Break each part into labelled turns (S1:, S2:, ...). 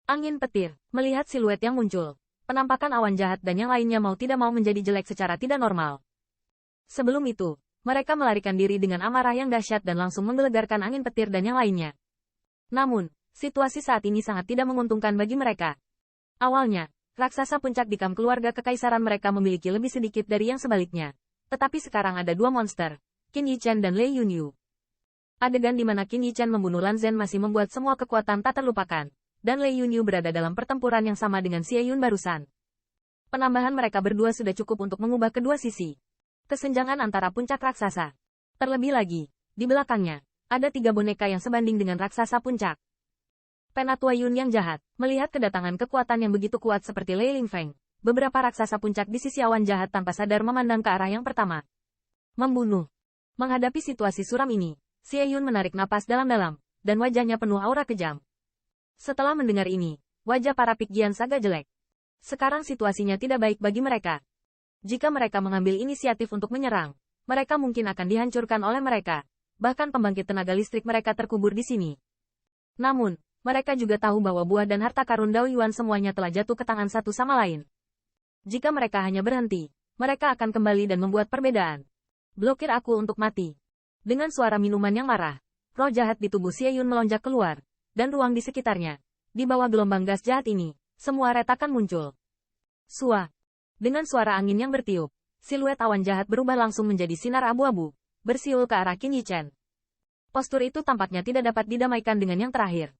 S1: Angin petir, melihat siluet yang muncul. Penampakan awan jahat dan yang lainnya mau tidak mau menjadi jelek secara tidak normal. Sebelum itu, mereka melarikan diri dengan amarah yang dahsyat dan langsung menggelegarkan angin petir dan yang lainnya. Namun, situasi saat ini sangat tidak menguntungkan bagi mereka. Awalnya, raksasa puncak di kamp keluarga kekaisaran mereka memiliki lebih sedikit dari yang sebaliknya. Tetapi sekarang ada dua monster, Qin Yichen dan Lei Yunyu. Adegan di mana Qin Yichen membunuh Lan Zhen masih membuat semua kekuatan tak terlupakan, dan Lei Yunyu berada dalam pertempuran yang sama dengan Xie Yun barusan. Penambahan mereka berdua sudah cukup untuk mengubah kedua sisi kesenjangan antara puncak raksasa. Terlebih lagi, di belakangnya, ada 3 boneka yang sebanding dengan raksasa puncak. Penatua Yun yang jahat, melihat kedatangan kekuatan yang begitu kuat seperti Lei Lingfeng, beberapa raksasa puncak di sisi awan jahat tanpa sadar memandang ke arah yang pertama. Membunuh. Menghadapi situasi suram ini, Xie Yun menarik napas dalam-dalam, dan wajahnya penuh aura kejam. Setelah mendengar ini, wajah para Pikjian agak jelek. Sekarang situasinya tidak baik bagi mereka. Jika mereka mengambil inisiatif untuk menyerang, mereka mungkin akan dihancurkan oleh mereka. Bahkan pembangkit tenaga listrik mereka terkubur di sini. Namun, mereka juga tahu bahwa buah dan harta karun Dao Yuan semuanya telah jatuh ke tangan satu sama lain. Jika mereka hanya berhenti, mereka akan kembali dan membuat perbedaan. Blokir aku untuk mati. Dengan suara minuman yang marah, roh jahat di tubuh Xie Yun melonjak keluar, dan ruang di sekitarnya. Di bawah gelombang gas jahat ini, semua retakan muncul. Sua. Dengan suara angin yang bertiup, siluet awan jahat berubah langsung menjadi sinar abu-abu, bersiul ke arah Qin Yichen. Postur itu tampaknya tidak dapat didamaikan dengan yang terakhir.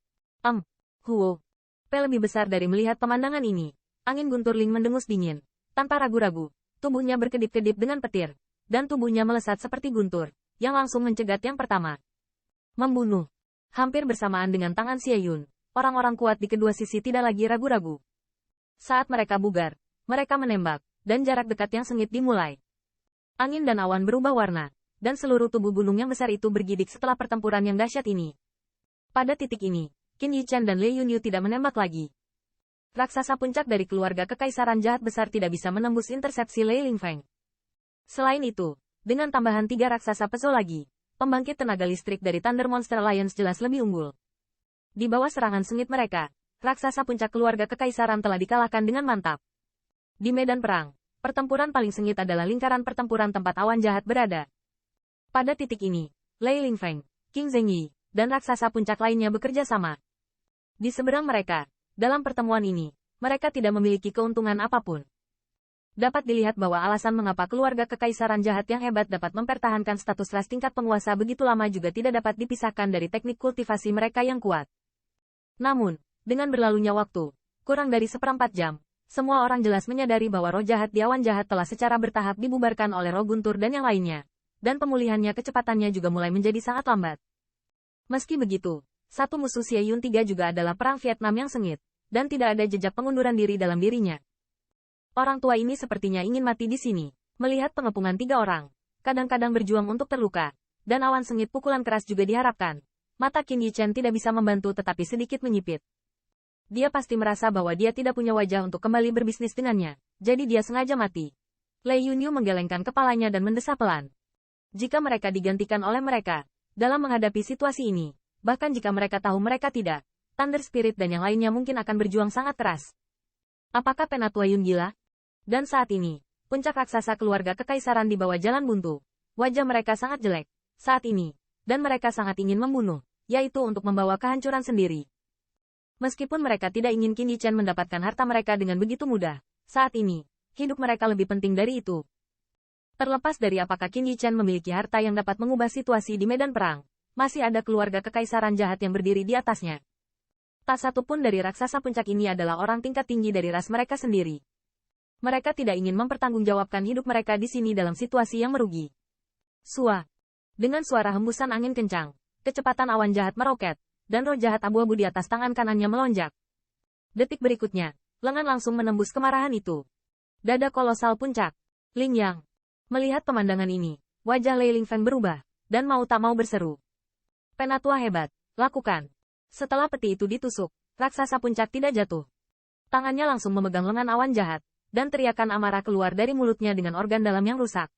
S1: Huo. P lebih besar dari melihat pemandangan ini. Angin guntur Ling mendengus dingin. Tanpa ragu-ragu, tubuhnya berkedip-kedip dengan petir, dan tubuhnya melesat seperti guntur, yang langsung mencegat yang pertama. Membunuh. Hampir bersamaan dengan tangan Xie Yun, orang-orang kuat di kedua sisi tidak lagi ragu-ragu. Saat mereka bugar, mereka menembak, dan jarak dekat yang sengit dimulai. Angin dan awan berubah warna, dan seluruh tubuh gunung yang besar itu bergidik setelah pertempuran yang dahsyat ini. Pada titik ini, Qin Yichen dan Lei Yunyu tidak menembak lagi. Raksasa puncak dari keluarga kekaisaran jahat besar tidak bisa menembus intersepsi Lei Lingfeng. Selain itu, dengan tambahan 3 raksasa peso lagi, pembangkit tenaga listrik dari Thunder Monster Alliance jelas lebih unggul. Di bawah serangan sengit mereka, raksasa puncak keluarga kekaisaran telah dikalahkan dengan mantap. Di medan perang, pertempuran paling sengit adalah lingkaran pertempuran tempat awan jahat berada. Pada titik ini, Lei Lingfeng, Qing Zhengyi, dan raksasa puncak lainnya bekerja sama. Di seberang mereka, dalam pertemuan ini, mereka tidak memiliki keuntungan apapun. Dapat dilihat bahwa alasan mengapa keluarga kekaisaran jahat yang hebat dapat mempertahankan status ras tingkat penguasa begitu lama juga tidak dapat dipisahkan dari teknik kultivasi mereka yang kuat. Namun, dengan berlalunya waktu, kurang dari 1/4 jam, semua orang jelas menyadari bahwa roh jahat di awan jahat telah secara bertahap dibubarkan oleh roh guntur dan yang lainnya, dan pemulihannya kecepatannya juga mulai menjadi sangat lambat. Meski begitu, satu musuh Xie Yun 3 juga adalah perang Vietnam yang sengit, dan tidak ada jejak pengunduran diri dalam dirinya. Orang tua ini sepertinya ingin mati di sini, melihat pengepungan 3 orang, kadang-kadang berjuang untuk terluka, dan awan sengit pukulan keras juga diharapkan. Mata Qin Yichen tidak bisa membantu tetapi sedikit menyipit. Dia pasti merasa bahwa dia tidak punya wajah untuk kembali berbisnis dengannya, jadi dia sengaja mati. Lei Yunyu menggelengkan kepalanya dan mendesah pelan. Jika mereka digantikan oleh mereka, dalam menghadapi situasi ini, bahkan jika mereka tahu mereka tidak, Thunder Spirit dan yang lainnya mungkin akan berjuang sangat keras. Apakah Penatua Yun gila? Dan saat ini, puncak raksasa keluarga kekaisaran di bawah jalan buntu. Wajah mereka sangat jelek, saat ini, dan mereka sangat ingin membunuh, yaitu untuk membawa kehancuran sendiri. Meskipun mereka tidak ingin Qin Yichen mendapatkan harta mereka dengan begitu mudah, saat ini, hidup mereka lebih penting dari itu. Terlepas dari apakah Qin Yichen memiliki harta yang dapat mengubah situasi di medan perang, masih ada keluarga kekaisaran jahat yang berdiri di atasnya. Tak satu pun dari raksasa puncak ini adalah orang tingkat tinggi dari ras mereka sendiri. Mereka tidak ingin mempertanggungjawabkan hidup mereka di sini dalam situasi yang merugi. Sua. Dengan suara hembusan angin kencang, kecepatan awan jahat meroket, dan roh jahat abu-abu di atas tangan kanannya melonjak. Detik berikutnya, lengan langsung menembus kemarahan itu. Dada kolosal puncak. Ling Yang. Melihat pemandangan ini, wajah Lei Lingfeng berubah, dan mau tak mau berseru. Penatua hebat, lakukan. Setelah peti itu ditusuk, raksasa puncak tidak jatuh. Tangannya langsung memegang lengan awan jahat, dan teriakan amarah keluar dari mulutnya dengan organ dalam yang rusak.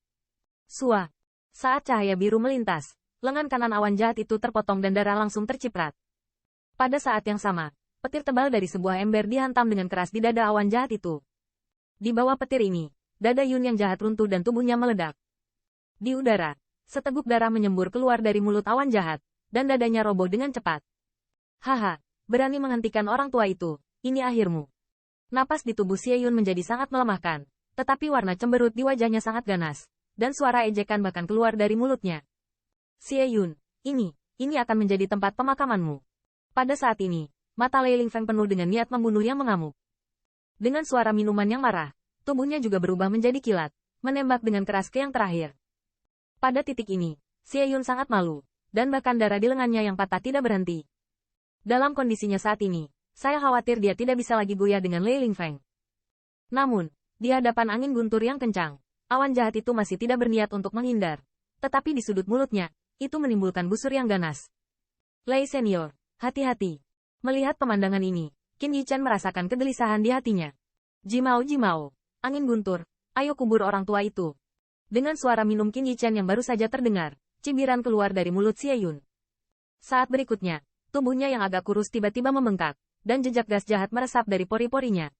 S1: Sua. Saat cahaya biru melintas, lengan kanan awan jahat itu terpotong dan darah langsung terciprat. Pada saat yang sama, Petir tebal dari sebuah ember dihantam dengan keras di dada awan jahat itu. Di bawah petir ini, dada Yun yang jahat runtuh dan tubuhnya meledak. Di udara, seteguk darah menyembur keluar dari mulut awan jahat, dan dadanya roboh dengan cepat. Haha, berani menghentikan orang tua itu, ini akhirmu. Napas di tubuh Xie Yun menjadi sangat melemahkan, tetapi warna cemberut di wajahnya sangat ganas, dan suara ejekan bahkan keluar dari mulutnya. Xie Yun, ini akan menjadi tempat pemakamanmu. Pada saat ini, mata Lei Lingfeng penuh dengan niat membunuh yang mengamuk. Dengan suara minuman yang marah, tubuhnya juga berubah menjadi kilat, menembak dengan keras ke yang terakhir. Pada titik ini, Xie Yun sangat malu, dan bahkan darah di lengannya yang patah tidak berhenti. Dalam kondisinya saat ini, saya khawatir dia tidak bisa lagi goyah dengan Lei Lingfeng. Namun, di hadapan angin guntur yang kencang, awan jahat itu masih tidak berniat untuk menghindar. Tetapi di sudut mulutnya, itu menimbulkan busur yang ganas. Lei Senior, hati-hati. Melihat pemandangan ini, Qin Yichen merasakan kegelisahan di hatinya. Jimao, angin guntur, ayo kubur orang tua itu. Dengan suara minum Qin Yichen yang baru saja terdengar, cibiran keluar dari mulut Xie Yun. Saat berikutnya, tubuhnya yang agak kurus tiba-tiba membengkak, dan jejak gas jahat meresap dari pori-porinya.